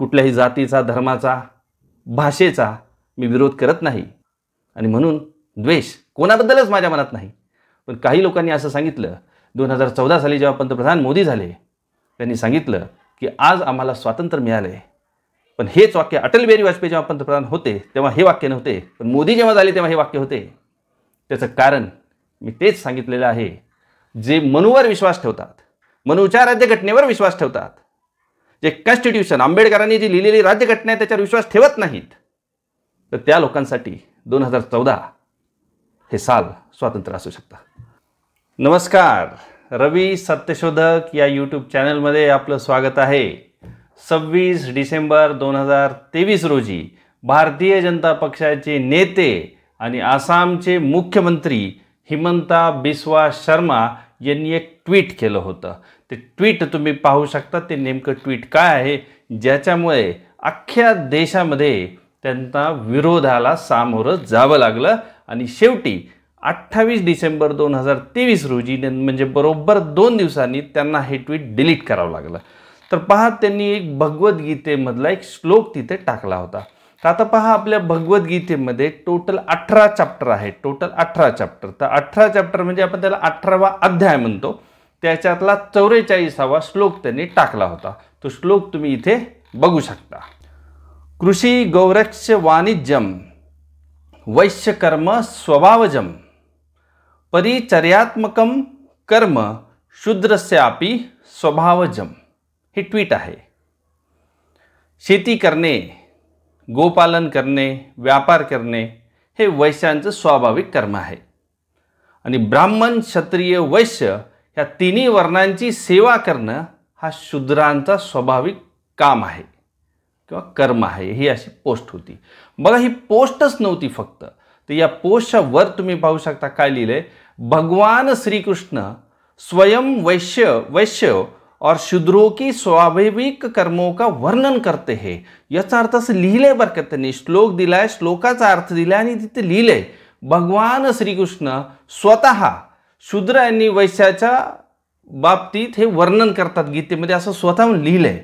कुठल्याही जातीचा, धर्माचा, भाषेचा मी विरोध करत नाही आणि म्हणून द्वेष कोणाबद्दलच माझ्या मनात नाही. पण काही लोकांनी असं सांगितलं, 2014 साली जेव्हा पंतप्रधान मोदी झाले त्यांनी सांगितलं की आज आम्हाला स्वातंत्र्य मिळाले. पण हेच वाक्य अटल बिहारी वाजपेयी जेव्हा पंतप्रधान होते तेव्हा हे वाक्य नव्हते, पण मोदी जेव्हा झाले तेव्हा हे वाक्य होते. त्याचं कारण मी तेच सांगितलेलं आहे. जे मनूवर विश्वास ठेवतात, मनूच्या राज्यघटनेवर विश्वास ठेवतात, जे कॉन्स्टिट्यूशन आंबेडकरांनी जी लिहिलेली राज्यघटना आहे त्याच्यावर विश्वास ठेवत नाहीत, तर त्या लोकांसाठी 2014 हे साल स्वातंत्र्य असू शकतं. नमस्कार, रवी सत्यशोधक या यूट्यूब चॅनलमध्ये आपलं स्वागत आहे. 26 डिसेंबर 2023 रोजी भारतीय जनता पक्षाचे नेते आणि आसामचे मुख्यमंत्री हिमंता बिस्वा शर्मा यांनी एक ट्विट केलं होतं. ते ट्विट तुम्ही पाहू शकता. ते नेमकं ट्विट काय आहे ज्याच्यामुळे अख्ख्या देशामध्ये त्यांना विरोधाला सामोरं जावं लागलं आणि शेवटी 28 डिसेंबर 2023 रोजी म्हणजे बरोबर 2 दिवसांनी त्यांना हे ट्विट डिलीट करावं लागलं. तर पहा, त्यांनी एक भगवद्गीतेमधला एक श्लोक तिथे टाकला होता. तर आता पहा, आपल्या भगवद्गीतेमध्ये टोटल 18 चॅप्टर आहे. Total 18 chapter. तर 18 चॅप्टर म्हणजे आपण त्याला 18वा अध्याय म्हणतो. त्याच्यातला 44वा श्लोक त्यांनी टाकला होता. तो श्लोक तुम्ही इथे बघू शकता. कृषी गौरक्ष वाणिज्यम वैश्यकर्म स्वभावजम परिचर्यात्मकम कर्म शूद्रस्यापि स्वभावजम. हे ट्वीट आहे. शेती करणे, गोपालन करणे, व्यापार करणे हे वैश्यांचं स्वाभाविक कर्म आहे आणि ब्राह्मण, क्षत्रिय, वैश्य ह्या तिन्ही वर्णांची सेवा करणं हा शूद्रांचा स्वाभाविक काम आहे किंवा कर्म आहे. ही अशी पोस्ट होती. बघा, ही पोस्टच नव्हती फक्त. तर या पोस्टच्या वर तुम्ही पाहू शकता काय लिहिलंय. भगवान श्री कृष्ण स्वयं वैश्य और शूद्रों की स्वाभाविक कर्मों का वर्णन करते हैं. याचा अर्थ असं लिहिलंय बरं का त्यांनी. श्लोक दिलाय, श्लोकाचा अर्थ दिलाय आणि तिथे लिहिलंय भगवान श्रीकृष्ण स्वतः शूद्र आणि वैश्याच्या बाबतीत हे वर्णन करतात गीतेमध्ये, असं स्वतःहून लिहिलंय.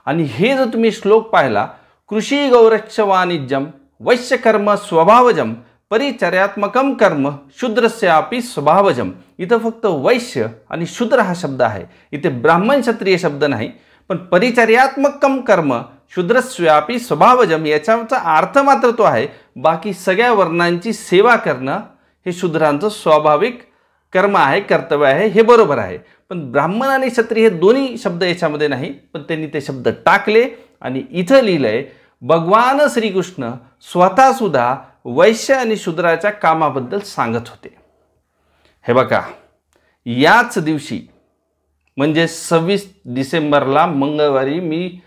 आणि हे जर तुम्ही श्लोक पाहिला, कृषी गौरक्ष वाणिज्यम वैश्यकर्म स्वभावजम परिचर्यात्मकम कर्म शूद्रस्यापि स्वभावजम. इथं फक्त वैश्य आणि शूद्र हा शब्द आहे. इथे ब्राह्मण क्षत्रिय शब्द नाही. पण परिचर्यात्मकम कर्म शूद्रस्यापि स्वभावजम याचा अर्थ मात्र तो आहे बाकी सगळ्या वर्णांची सेवा करणं हे शूद्रांचं स्वाभाविक कर्म आहे, कर्तव्य आहे. हे बरोबर आहे. पण ब्राह्मण आणि क्षत्रिय हे दोन्ही शब्द याच्यामध्ये नाही, पण त्यांनी ते शब्द टाकले आणि इथं लिहिलंय भगवान श्रीकृष्ण स्वतः सुद्धा वैश्य आणि शूद्राच्या कामाबद्दल सांगत होते. हे बघा, याच दिवशी म्हणजे 26 डिसेंबरला मंगळवारी मी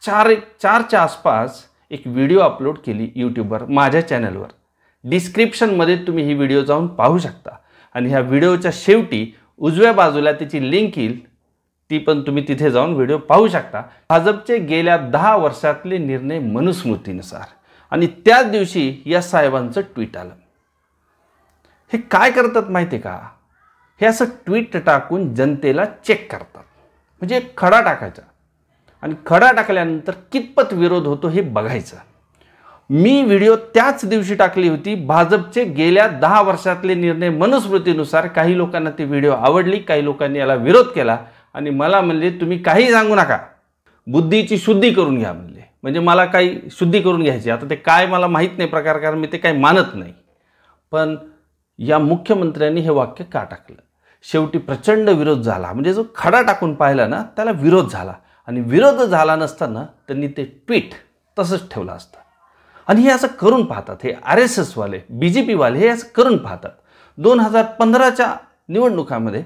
4च्या आसपास एक व्हिडिओ अपलोड केली यूट्यूबवर, माझ्या चॅनलवर. डिस्क्रिप्शनमध्ये तुम्ही ही व्हिडिओ जाऊन पाहू शकता आणि ह्या व्हिडिओच्या शेवटी उजव्या बाजूला त्याची लिंक येईल, ती पण तुम्ही तिथे जाऊन व्हिडिओ पाहू शकता. भाजपचे गेल्या 10 वर्षातले निर्णय मनुस्मृतीनुसार. आणि त्याच दिवशी या साहेबांचं ट्विट आलं. हे काय करतात माहिती आहे का? हे असं ट्विट टाकून जनतेला चेक करतात. म्हणजे एक खडा टाकायचा आणि खडा टाकल्यानंतर कितपत विरोध होतो हे बघायचं. मी व्हिडिओ त्याच दिवशी टाकली होती. भाजपचे गेल्या 10 वर्षातले निर्णय मनुस्मृतीनुसार. काही लोकांना ती व्हिडिओ आवडली, काही लोकांनी याला विरोध केला आणि मला म्हणले तुम्ही काही सांगू नका, बुद्धीची शुद्धी करून घ्या म्हणले. म्हणजे मला काही शुद्धी करून घ्यायची. आता ते काय मला माहीत नाही प्रकार, कारण मी ते काही मानत नाही. पण या मुख्यमंत्र्यांनी हे वाक्य का टाकलं? शेवटी प्रचंड विरोध झाला. म्हणजे जो खडा टाकून पाहिला ना त्याला विरोध झाला. आणि विरोध झाला नसताना त्यांनी ते ट्विट तसंच ठेवलं असतं. आणि हे असं करून पाहतात, हे RSS वाले, BJP वाले हे असं करून पाहतात. 2015च्या निवडणुकामध्ये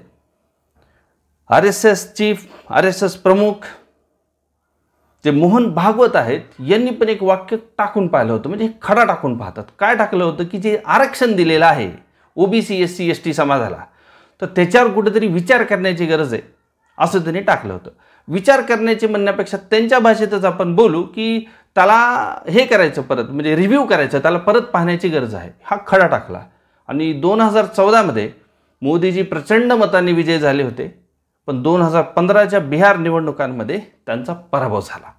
RSS प्रमुख जे मोहन भागवत आहेत यांनी पण एक वाक्य टाकून पाहिलं होतं. म्हणजे खडा टाकून पाहतात. काय टाकलं होतं की जे आरक्षण दिलेलं आहे OBC SC ST समाजाला, तर त्याच्यावर कुठेतरी विचार करण्याची गरज आहे असं त्यांनी टाकलं होतं. विचार करण्याची म्हणण्यापेक्षा त्यांच्या भाषेतच आपण बोलू की त्याला हे करायचं, परत म्हणजे रिव्ह्यू करायचं, त्याला परत पाहण्याची गरज आहे. हा खडा टाकला. आणि 2014मध्ये मोदीजी प्रचंड मतांनी विजय झाले होते. पण 2015च्या बिहार निवडणुकांमध्ये त्यांचा पराभव झाला.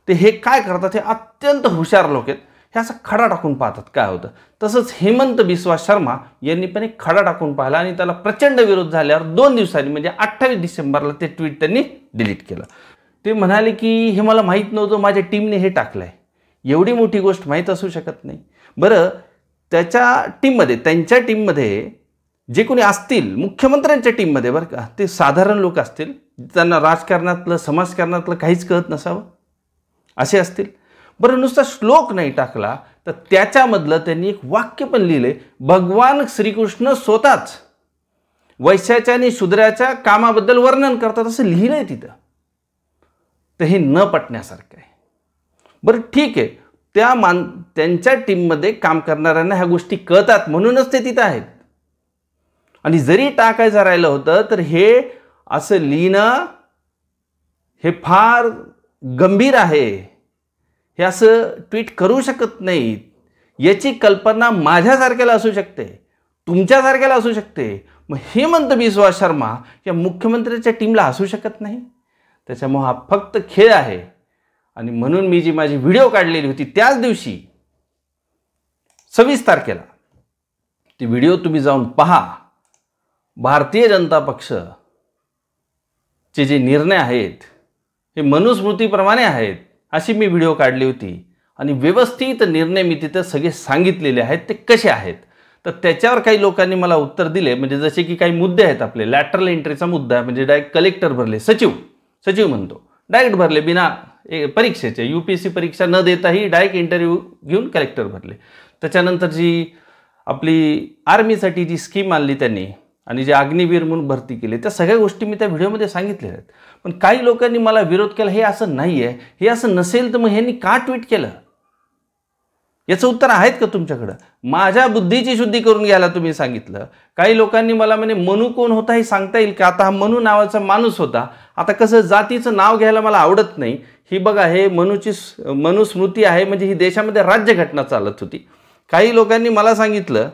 ते हे काय करतात, हे अत्यंत हुशार लोक आहेत, हे असं खडा टाकून पाहतात काय होतं. तसंच हेमंत बिस्वा शर्मा यांनी पण एक खडा टाकून पाहिला आणि त्याला प्रचंड विरोध झाल्यावर 2 दिवसांनी म्हणजे 28 डिसेंबरला ते ट्विट त्यांनी डिलीट केलं. ते म्हणाले की हे मला माहीत नव्हतं, माझ्या टीमने हे टाकलं आहे. एवढी मोठी गोष्ट माहीत असू शकत नाही. बरं, त्यांच्या टीममध्ये जे कोणी असतील मुख्यमंत्र्यांच्या टीममध्ये, बरं का, ते साधारण लोक असतील, त्यांना राजकारणातलं समाजकारणातलं काहीच कळत नसावं असे असतील. बरं, नुसता श्लोक नाही टाकला तर त्याच्यामधलं त्यांनी एक वाक्य पण लिहिलंय. भगवान श्रीकृष्ण स्वतःच वैश्याच्या आणि शूद्राच्या कामाबद्दल वर्णन करतात असं लिहिलंय तिथं. तर हे न पटण्यासारखं आहे. बरं ठीक आहे, त्यांच्या टीममध्ये काम करणाऱ्यांना ह्या गोष्टी कळतात म्हणूनच ते तिथं आहेत. आणि जरी टाकायचं राहिलं होतं तर हे असं लिहिणं हे फार गंभीर आहे. हे असं ट्विट करू शकत नाहीत. याची कल्पना माझ्यासारख्याला असू शकते, तुमच्यासारख्याला असू शकते. मग हेमंत बिस्वा शर्मा या मुख्यमंत्र्याच्या टीमला असू शकत नाही. त्याच्यामुळे हा फक्त खेळ आहे. आणि म्हणून मी जी माझी व्हिडिओ काढलेली होती त्याच दिवशी 26 तारखेला ती व्हिडिओ तुम्ही जाऊन पहा. भारतीय जनता पक्षचे जे निर्णय आहेत हे मनुस्मृतीप्रमाणे आहेत अशी मी व्हिडिओ काढली होती. आणि व्यवस्थित निर्णय मी तिथे सगळे सांगितलेले आहेत ते कसे आहेत. तर त्याच्यावर काही लोकांनी मला उत्तर दिले. म्हणजे जसे की काही मुद्दे आहेत आपले. लॅटरल एंट्रीचा मुद्दा म्हणजे डायरेक्ट कलेक्टर भरले, सचिव म्हणतो डायरेक्ट भरले बिना परीक्षेचे, UPSC परीक्षा न देताही डायरेक्ट इंटरव्ह्यू घेऊन कलेक्टर भरले. त्याच्यानंतर जी आपली आर्मीसाठी जी स्कीम आणली त्यांनी आणि जे अग्निवीर म्हणून भरती केली, त्या सगळ्या गोष्टी मी त्या व्हिडिओमध्ये सांगितलेल्या आहेत. पण काही लोकांनी मला विरोध केला, हे असं नाही आहे, हे असं नसेल तर मग ह्यांनी का ट्विट केलं. याचं उत्तर आहेत का तुमच्याकडं? माझ्या बुद्धीची शुद्धी करून घ्यायला तुम्ही सांगितलं. काही लोकांनी मला म्हणे मनू कोण होता हे सांगता येईल का? आता हा मनू नावाचा माणूस होता. आता कसं जातीचं नाव घ्यायला मला आवडत नाही. ही बघा, हे मनुस्मृती आहे म्हणजे ही देशामध्ये राज्यघटना चालत होती. काही लोकांनी मला सांगितलं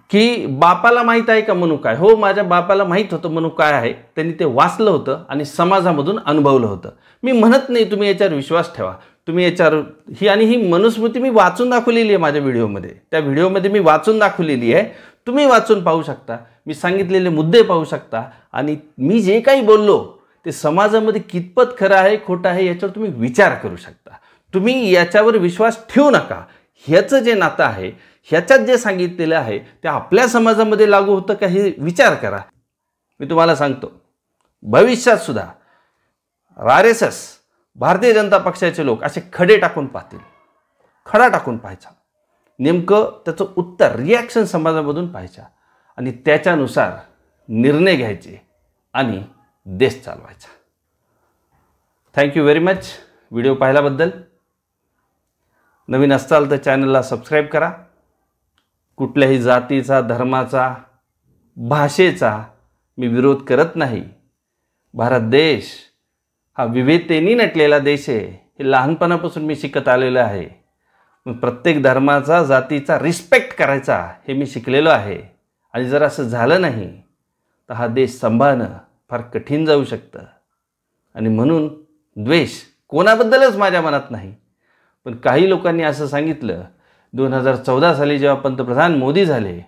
की बापाला माहीत आहे का मनू काय? हो, माझ्या बापाला माहीत होतं मनू काय आहे. त्यांनी ते वाचलं होतं आणि समाजामधून अनुभवलं होतं. मी म्हणत नाही तुम्ही याच्यावर विश्वास ठेवा. तुम्ही याच्यावर ही मनुस्मृती मी वाचून दाखवलेली आहे माझ्या व्हिडिओमध्ये. त्या व्हिडिओमध्ये मी वाचून दाखवलेली आहे. तुम्ही वाचून पाहू शकता. मी सांगितलेले मुद्दे पाहू शकता. आणि मी जे काही बोललो ते समाजामध्ये कितपत खरं आहे खोटं आहे याच्यावर तुम्ही विचार करू शकता. तुम्ही याच्यावर विश्वास ठेवू नका. ह्याचं जे नातं आहे, ह्याच्यात जे सांगितलेलं आहे ते आपल्या समाजामध्ये लागू होतं का हे विचार करा. मी तुम्हाला सांगतो, भविष्यात सुद्धा RSS भारतीय जनता पक्षाचे लोक असे खडे टाकून पाहतील. खडा टाकून पाहायचा, नेमकं त्याचं उत्तर रिॲक्शन समाजामधून पाहायचा आणि त्याच्यानुसार निर्णय घ्यायचे आणि देश चालवायचा. थँक्यू व्हेरी मच व्हिडिओ पाहिल्याबद्दल. नवीन असाल तर चॅनलला सबस्क्राईब करा. कुठल्याही जातीचा, धर्माचा, भाषेचा मी विरोध करत नाही. भारत देश हा विविधतेने नटलेला देश आहे. हे लहानपणापासून मी शिकत आलेलं आहे. प्रत्येक धर्माचा, जातीचा रिस्पेक्ट करायचा हे मी शिकलेलो आहे. आणि जर असं झालं नाही तर हा देश सांभाळणं फार कठीण जाऊ शकतं. आणि म्हणून द्वेष कोणाबद्दलच माझ्या मनात नाही. पण काही लोकांनी असं सांगितलं, 2014 साली जेव्हा पंतप्रधान मोदी झाले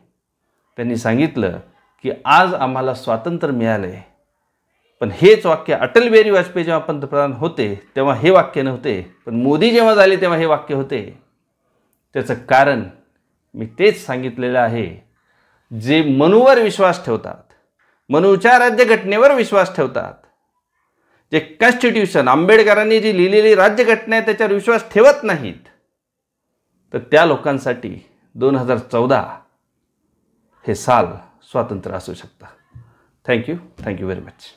त्यांनी सांगितलं की आज आम्हाला स्वातंत्र्य मिळाले. पण हेच वाक्य अटल बिहारी वाजपेयी जेव्हा पंतप्रधान होते तेव्हा हे वाक्य नव्हते. पण मोदी जेव्हा झाले तेव्हा हे वाक्य होते. त्याचं कारण मी तेच सांगितलेलं आहे. जे मनूवर विश्वास ठेवतात, मनूच्या राज्यघटनेवर विश्वास ठेवतात, जे कॉन्स्टिट्यूशन आंबेडकरांनी जी लिहिलेली राज्यघटना आहे त्याच्यावर विश्वास ठेवत नाहीत, तर त्या लोकांसाठी 2014 हे साल स्वातंत्र्य असू शकतं. Thank you very much.